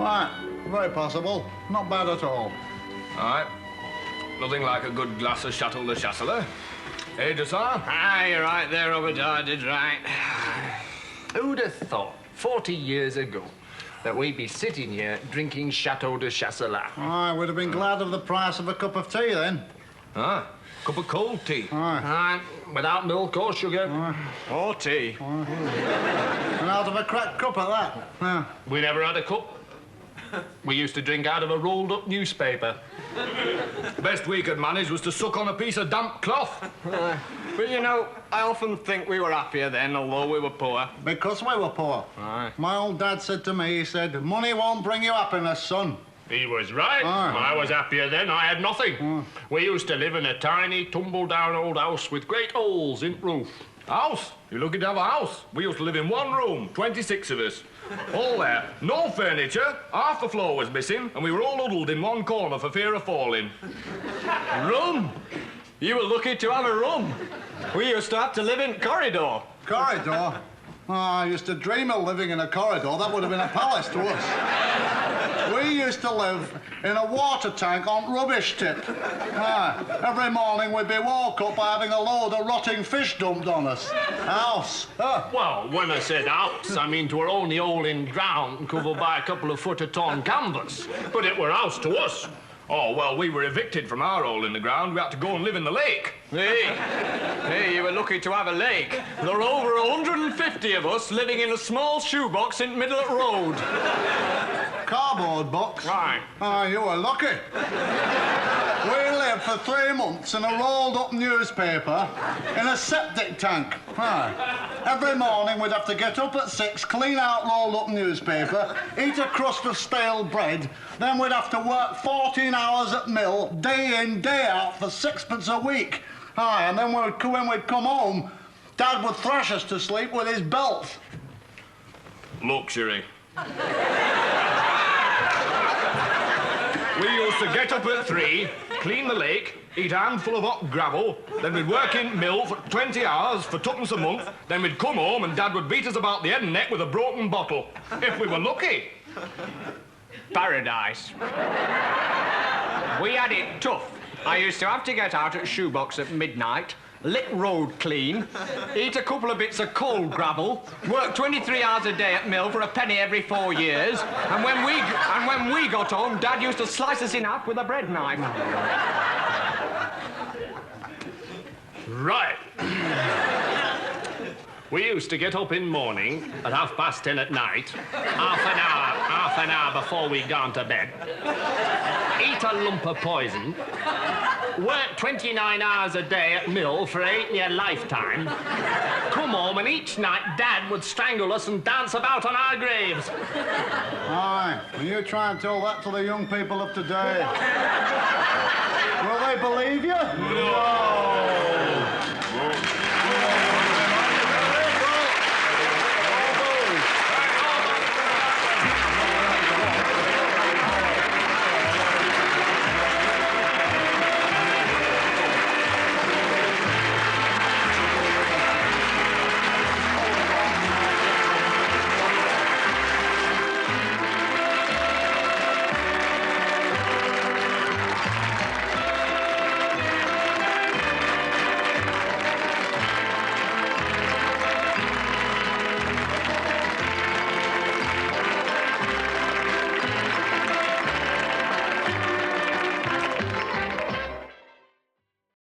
Right, very possible. Not bad at all. All right. Nothing like a good glass of Chateau de Chasselas. Eh, Dessart? Ah, you're right there, Robert. I did right. Who'd have thought, 40 years ago, that we'd be sitting here drinking Chateau de Chasselas? I would have been glad of the price of a cup of tea then. Ah, cup of cold tea. Without milk or sugar. Or tea. And out of a cracked cup at that. Yeah. We never had a cup. We used to drink out of a rolled-up newspaper. Best we could manage was to suck on a piece of damp cloth. But, you know, I often think we were happier then, although we were poor. Because we were poor. Aye. My old dad said to me, he said, money won't bring you happiness, son. He was right. Aye. I was happier then. I had nothing. We used to live in a tiny, tumble-down old house with great holes in the roof. House? You're lucky to have a house. We used to live in one room, 26 of us. All there. No furniture. Half the floor was missing, and we were all huddled in one corner for fear of falling. Room? You were lucky to have a room. We used to have to live in corridor. Corridor? Oh, I used to dream of living in a corridor. That would have been a palace to us. We used to live in a water tank on rubbish tip. Every morning we'd be woke up by having a load of rotting fish dumped on us. House. Well, when I said house, I mean 'twere only hole in ground covered by a couple of foot of torn canvas. But it were house to us. Oh, well, we were evicted from our hole in the ground. We had to go and live in the lake. Hey, you were lucky to have a lake. There were over 150 of us living in a small shoebox in the middle of the road. Cardboard box? Right. Oh, you were lucky. We lived for 3 months in a rolled-up newspaper in a septic tank. Every morning we'd have to get up at 6, clean out rolled-up newspaper, eat a crust of stale bread, then we'd have to work 14 hours at mill, day in, day out, for 6pence a week. And then when we'd come home, Dad would thrash us to sleep with his belt. Luxury. We used to get up at 3, clean the lake, eat a handful of hot gravel, then we'd work in mill for 20 hours for 2pence a month, then we'd come home and Dad would beat us about the head and neck with a broken bottle. If we were lucky. Paradise. We had it tough. I used to have to get out at shoebox at midnight, lick road clean, eat a couple of bits of cold gravel, work 23 hours a day at mill for a penny every 4 years, and when we got home, Dad used to slice us in half with a bread knife. Right. We used to get up in morning at 10:30 at night, half an hour before we'd gone to bed, eat a lump of poison, work 29 hours a day at mill for 8 year lifetime, come home and each night Dad would strangle us and dance about on our graves. Aye, and you try and tell that to the young people of today. Will they believe you? No.